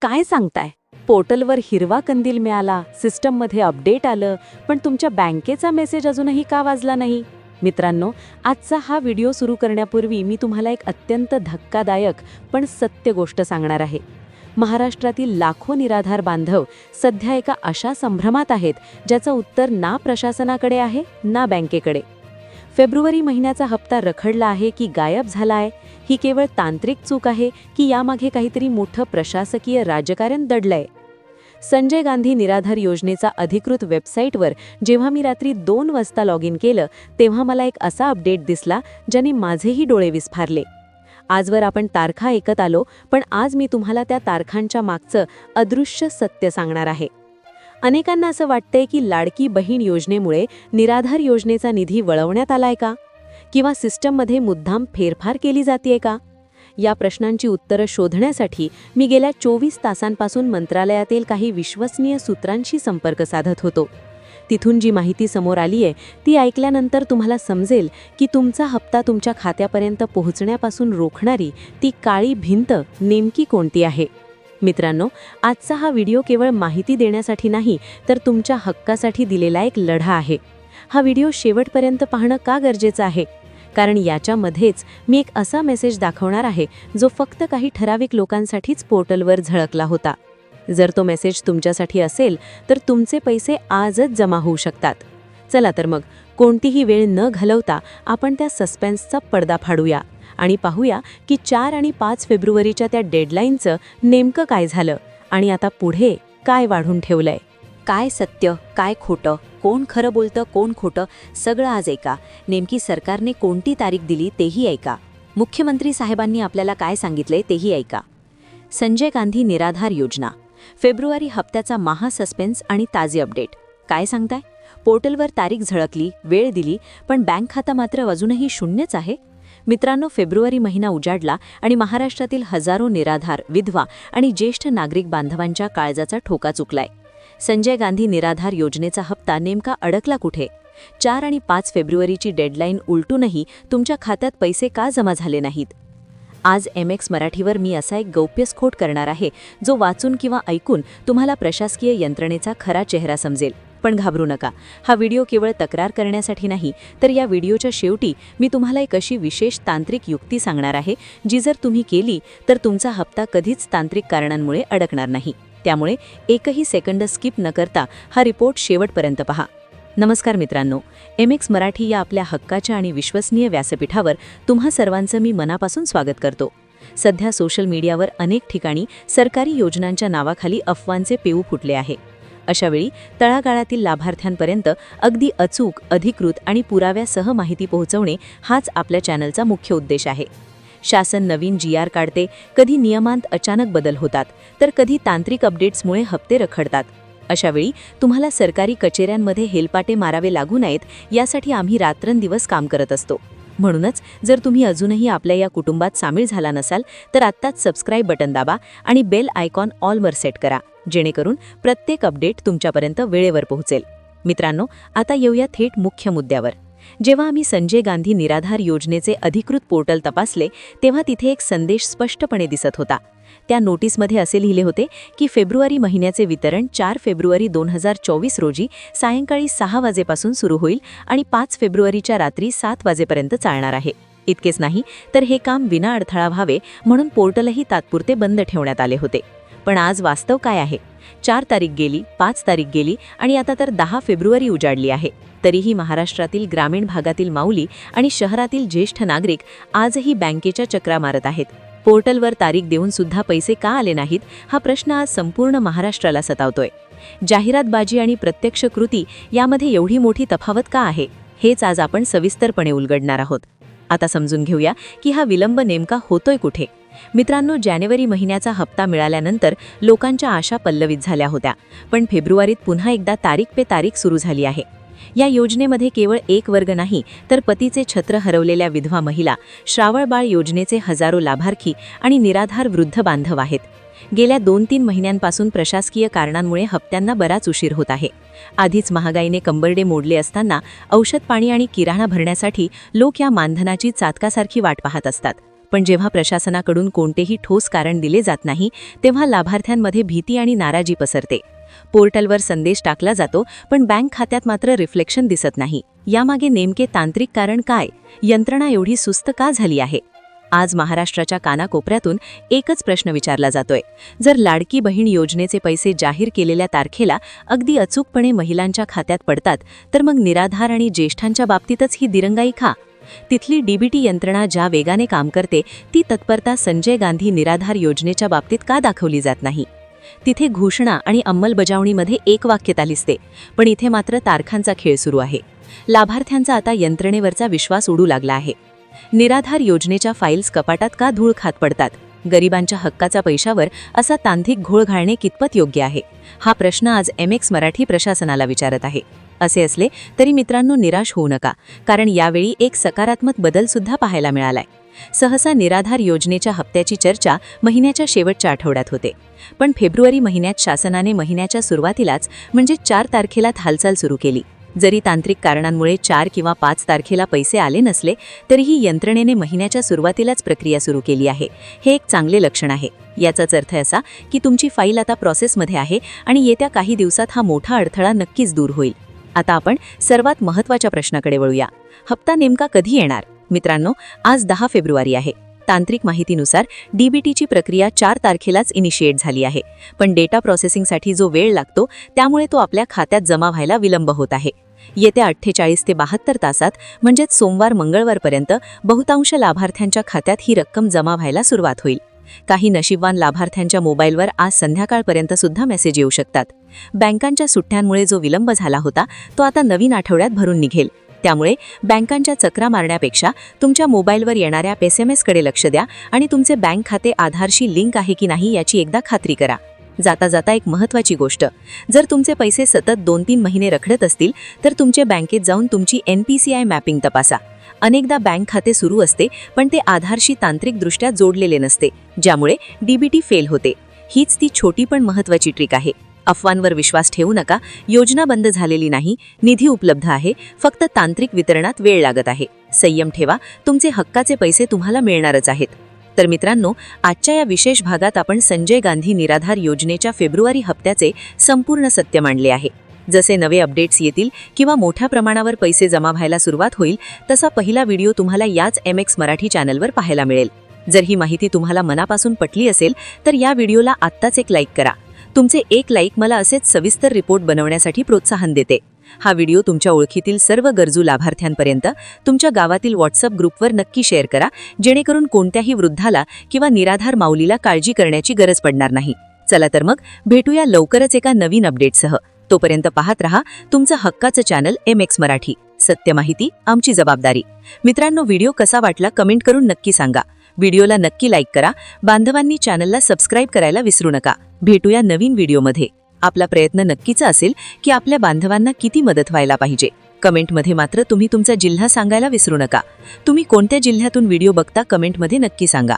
काय सांगताय? पोर्टलवर हिरवा कंदील मिळाला, सिस्टममध्ये अपडेट आलं, पण तुमच्या बँकेचा मेसेज अजूनही का वाजला नाही? मित्रांनो, आजचा हा व्हिडिओ सुरू करण्यापूर्वी मी तुम्हाला एक अत्यंत धक्कादायक पण सत्य गोष्ट सांगणार आहे. महाराष्ट्रातील लाखो निराधार बांधव सध्या एका अशा संभ्रमात आहेत ज्याचं उत्तर ना प्रशासनाकडे आहे ना बँकेकडे. फेब्रुवारी महिन्याचा हप्ता रखडला आहे की गायब झाला आहे? ही केवळ तांत्रिक चूक आहे की यामागे काहीतरी मोठं प्रशासकीय राजकारण दडलंय? संजय गांधी निराधार योजनेचा अधिकृत वेबसाईटवर जेव्हा मी रात्री 2 वाजता लॉग इन केलं तेव्हा मला एक असा अपडेट दिसला ज्याने माझेही डोळे विस्फारले. आजवर आपण तारखा ऐकत आलो, पण आज मी तुम्हाला त्या तारखांच्या मागचं अदृश्य सत्य सांगणार आहे. अनेकांना असं वाटतंय की लाडकी बहीण योजनेमुळे निराधार योजनेचा निधी वळवण्यात आलाय का? किंवा सिस्टममध्ये मुद्दाम फेरफार केली जातेय का? या प्रश्नांची उत्तरं शोधण्यासाठी मी गेल्या 24 तासांपासून मंत्रालयातील काही विश्वसनीय सूत्रांशी संपर्क साधत होतो. तिथून जी माहिती समोर आली आहे ती ऐकल्यानंतर तुम्हाला समजेल की तुमचा हप्ता तुमच्या खात्यापर्यंत पोहोचण्यापासून रोखणारी ती काळी भिंत नेमकी कोणती आहे. मित्रांनो, आजचा हा व्हिडिओ केवळ माहिती देण्यासाठी नाही तर तुमच्या हक्कासाठी दिलेला एक लढा आहे. हा व्हिडिओ शेवटपर्यंत पाहणं का गरजेचं आहे? कारण याच्यामध्येच मी एक असा मेसेज दाखवणार आहे जो फक्त काही ठराविक लोकांसाठीच पोर्टलवर झळकला होता. जर तो मेसेज तुमच्यासाठी असेल तर तुमचे पैसे आजच जमा होऊ शकतात. चला तर मग कोणतीही वेळ न घालवता आपण त्या सस्पेन्सचा पडदा फाडूया आणि पाहूया की 4 आणि 5 फेब्रुवारीच्या त्या डेडलाईनचं नेमकं काय झालं आणि आता पुढे काय वाढून ठेवलंय. काय सत्य, काय खोटं, कोण खरं बोलतं, कोण खोटं, सगळं आज ऐका. नेमकी सरकारने कोणती तारीख दिली तेही ऐका. मुख्यमंत्री साहेबांनी आपल्याला काय सांगितलंय तेही ऐका. संजय गांधी निराधार योजना, फेब्रुवारी हप्त्याचा महासस्पेन्स आणि ताजे अपडेट. काय सांगताय? पोर्टलवर तारीख झळकली, वेळ दिली, पण बँक खाता मात्र अजूनही शून्यच आहे. मित्रांनो, फेब्रुवारी महिना उजाडला आणि महाराष्ट्रातील हजारो निराधार, विधवा आणि ज्येष्ठ नागरिक बांधवांच्या काळजाचा ठोका चुकलाय. संजय गांधी निराधार योजनेचा हप्ता नेमका अडकला कुठे? 4 आणि 5 फेब्रुवारीची डेडलाईन उलटूनही तुमच्या खात्यात पैसे का जमा झाले नाहीत? आज MX मराठीवर मी असा एक गौप्यस्फोट करणार आहे जो वाचून किंवा ऐकून तुम्हाला प्रशासकीय यंत्रणेचा खरा चेहरा समजेल. पण घाबरू नका, हा व्हिडिओ केवळ तक्रार करण्यासाठी नाही, तर या व्हिडिओच्या शेवटी मी तुम्हाला एक अशी विशेष तांत्रिक युक्ती सांगणार आहे जी जर तुम्ही केली तर तुमचा हप्ता कधीच तांत्रिक कारणांमुळे अडकणार नाही. त्यामुळे एकही सेकंद स्किप न करता हा रिपोर्ट शेवटपर्यंत पहा. नमस्कार मित्रांनो, MX मराठी या आपल्या हक्काच्या आणि विश्वसनीय व्यासपीठावर तुम्हा सर्वांचं मी मनापासून स्वागत करतो. सध्या सोशल मीडियावर अनेक ठिकाणी सरकारी योजनांच्या नावाखाली अफवांचे पेऊ फुटले आहे. अशावेळी तळागाळातील लाभार्थ्यांपर्यंत अगदी अचूक, अधिकृत आणि पुराव्यासह माहिती पोहोचवणे हाच आपल्या चॅनलचा मुख्य उद्देश आहे. शासन नवीन GR काढते, कधी नियमांत अचानक बदल होतात, तर कधी तांत्रिक अपडेट्समुळे हप्ते रखडतात. अशावेळी तुम्हाला सरकारी कचेऱ्यांमध्ये हेलपाटे मारावे लागू नयेत यासाठी आम्ही रात्रंदिवस काम करत असतो. म्हणूनच जर तुम्ही अजूनही आपल्या या कुटुंबात सामील झाला नसाल तर आत्ताच सबस्क्राईब बटन दाबा आणि बेल आयकॉन ऑलवर सेट करा, जेणेकरून प्रत्येक अपडेट तुमच्यापर्यंत वेळेवर पोहोचेल. मित्रांनो, आता येऊया थेट मुख्य मुद्द्यावर. जेव्हा आम्ही संजय गांधी निराधार योजनेचे अधिकृत पोर्टल तपासले तेव्हा तिथे एक संदेश स्पष्टपणे दिसत होता. त्या नोटीसमध्ये असे लिहिले होते की फेब्रुवारी महिन्याचे वितरण 4 फेब्रुवारी 2024 रोजी सायंकाळी 6 वाजेपासून सुरू होईल आणि 5 फेब्रुवारीच्या रात्री 7 वाजेपर्यंत चालणार आहे. इतकेच नाही तर हे काम विना अडथळा व्हावे म्हणून पोर्टलही तात्पुरते बंद ठेवण्यात आले होते. पण आज वास्तव काय आहे? 4 तारीख गेली, 5 तारीख गेली आणि आता तर 10 फेब्रुवारी उजाडली आहे. तरीही महाराष्ट्रातील ग्रामीण भागातील माऊली आणि शहरातील ज्येष्ठ नागरिक आजही बँकेच्या चक्रा मारत आहेत. पोर्टलवर तारीख देऊन सुद्धा पैसे का आले नाहीत हा प्रश्न आज संपूर्ण महाराष्ट्राला सतावतोय. जाहिरातबाजी आणि प्रत्यक्ष कृती यामध्ये एवढी मोठी तफावत का आहे हेच आज आपण सविस्तरपणे उलगडणार आहोत. आता समजून घेऊया की हा विलंब नेमका होतोय कुठे. मित्रांनो, जानेवारी महिन्याचा हप्ता मिळाल्यानंतर लोकांच्या आशा पल्लवित झाल्या होत्या, पण फेब्रुवारीत पुन्हा एकदा तारीख पे तारीख सुरू झाली आहे. या योजनेमध्ये केवळ एक वर्ग नाही तर पतीचे छत्र हरवलेल्या विधवा महिला, श्रावळबाळ योजनेचे हजारो लाभार्थी आणि निराधार वृद्ध बांधव आहेत. गेल्या 2-3 महिन्यांपासून प्रशासकीय कारणांमुळे हप्त्यांना बराच उशीर होत आहे. आधीच महागाईने कंबरडे मोडले असताना औषध, पाणी आणि किराणा भरण्यासाठी लोक या मानधनाची चातकासारखी वाट पाहत असतात. पण जेव्हा प्रशासनाकडून कोणतेही ठोस कारण दिले जात नाही तेव्हा लाभार्थ्यांमध्ये भीती आणि नाराजी पसरते. पोर्टलवर संदेश टाकला जातो पण बँक खात्यात मात्र रिफ्लेक्शन दिसत नाही. यामागे नेमके तांत्रिक कारण काय? यंत्रणा एवढी सुस्त का झाली आहे? आज महाराष्ट्राच्या कानाकोपऱ्यातून एकच प्रश्न विचारला जातोय. जर लाडकी बहीण योजनेचे पैसे जाहीर केलेल्या तारखेला अगदी अचूकपणे महिलांच्या खात्यात पडतात तर मग निराधार आणि ज्येष्ठांच्या बाबतीतच ही दिरंगाई का? तिथली डीबीटी यंत्रणा ज्या वेगाने काम करते ती तत्परता संजय गांधी निराधार योजनेच्या बाबतीत का दाखवली जात नाही? तिथे घोषणा आणि अंमलबजावणीमध्ये एक वाक्यता दिसते, पण इथे मात्र तारखांचा खेळ सुरू आहे. लाभार्थ्यांचा आता यंत्रणेवरचा विश्वास उडू लागला आहे. निराधार योजनेच्या फाईल्स कपाटात का धूळ खात पडतात? गरिबांच्या हक्काचा पैशावर असा तांत्रिक घोळ घालणे कितपत योग्य आहे? हा प्रश्न आज MX मराठी प्रशासनाला विचारत आहे. असे असले तरी मित्रांनो, निराश होऊ नका, कारण यावेळी एक सकारात्मक बदल सुद्धा पाहायला मिळालाय. सहसा निराधार योजनेच्या हप्त्याची चर्चा महिन्याच्या शेवटच्या आठवड्यात होते, पण फेब्रुवारी महिन्यात शासनाने महिन्याच्या सुरुवातीलाच म्हणजे 4 तारखेला हालचाल सुरू केली. जरी तांत्रिक कारणांमुळे 4 किंवा 5 तारखेला पैसे आले नसले तरीही यंत्रणेने महिन्याच्या सुरुवातीलाच प्रक्रिया सुरू केली आहे. हे एक चांगले लक्षण आहे. याचाच अर्थ असा की तुमची फाईल आता प्रोसेसमध्ये आहे आणि येत्या काही दिवसात हा मोठा अडथळा नक्कीच दूर होईल. आता आपण सर्वात महत्त्वाच्या प्रश्नाकडे वळूया. हप्ता नेमका कधी येणार? मित्रांनो, आज 10 फेब्रुवारी आहे. तांत्रिक माहितीनुसार डीबीटीची प्रक्रिया 4 तारखेलाच इनिशिएट झाली आहे, पण डेटा प्रोसेसिंगसाठी जो वेळ लागतो त्यामुळे तो आपल्या खात्यात जमा व्हायला विलंब होत आहे. येत्या 48 ते 72 तासात म्हणजेच सोमवार मंगळवारपर्यंत बहुतांश लाभार्थ्यांच्या खात्यात ही रक्कम जमा व्हायला सुरुवात होईल. काही नशीबवान लाभार्थ्यांच्या मोबाईलवर आज संध्याकाळपर्यंत सुद्धा मेसेज येऊ शकतात. बँकांच्या सुट्ट्यांमुळे जो विलंब झाला होता तो आता नवीन आठवड्यात भरून निघेल. त्यामुळे बँकांच्या चक्रा मारण्यापेक्षा तुमच्या मोबाईलवर येणाऱ्या SMS-कडे लक्ष द्या आणि तुमचे बँक खाते आधारशी लिंक आहे की नाही याची एकदा खात्री करा. जाता जाता एक महत्त्वाची गोष्ट, जर तुमचे पैसे सतत 2-3 महिने रखडत असतील तर तुमच्या बँकेत जाऊन तुमची NPCI मॅपिंग तपासा. अनेकदा बँक खाते सुरू असते पण ते आधारशी तांत्रिकदृष्ट्या जोडलेले नसते, ज्यामुळे डीबीटी फेल होते. हीच ती छोटी पण महत्त्वाची ट्रिक आहे. अफवांवर विश्वास ठेवू नका. योजना बंद झालेली नाही, निधी उपलब्ध आहे, फक्त तांत्रिक वितरणात वेळ लागत आहे. संयम ठेवा, तुमचे हक्काचे पैसे तुम्हाला मिळणारच आहेत. तर मित्रांनो, आजच्या या विशेष भागात आपण संजय गांधी निराधार योजनेच्या फेब्रुवारी हप्त्याचे संपूर्ण सत्य मांडले आहे. जसे नवे अपडेट्स येतील किंवा मोठ्या प्रमाणावर पैसे जमा व्हायला सुरुवात होईल तसा पहिला व्हिडिओ तुम्हाला याच MX मराठी चॅनलवर पाहायला मिळेल. जर ही माहिती तुम्हाला मनापासून पटली असेल तर या व्हिडिओला आत्ताच एक लाईक करा. तुमचे एक लाईक मला असेच सविस्तर रिपोर्ट बनवण्यासाठी प्रोत्साहन देते. हा व्हिडिओ तुमच्या ओळखीतील सर्व गरजू लाभार्थ्यांपर्यंत तुमच्या गावातील व्हॉट्सअप ग्रुपवर नक्की शेअर करा, जेणेकरून कोणत्याही वृद्धाला किंवा निराधार माऊलीला काळजी करण्याची गरज पडणार नाही. चला तर मग भेटूया लवकरच एका नवीन अपडेटसह. तोपर्यंत पाहत रहा तुमचं हक्काचं चॅनल MX मराठी. सत्य माहिती आमची जबाबदारी. मित्रांनो, व्हिडिओ कसा वाटला कमेंट करून नक्की सांगा. व्हिडिओला नक्की लाईक करा. बांधवांनी चॅनलला सबस्क्राईब करायला विसरू नका. भेटूया नवीन व्हिडिओमध्ये. आपला प्रयत्न नक्कीच असेल की आपल्या बांधवांना किती मदत व्हायला पाहिजे. कमेंटमध्ये मात्र तुम्ही तुमचा जिल्हा सांगायला विसरू नका. तुम्ही कोणत्या जिल्ह्यातून व्हिडिओ बघता कमेंटमध्ये नक्की सांगा.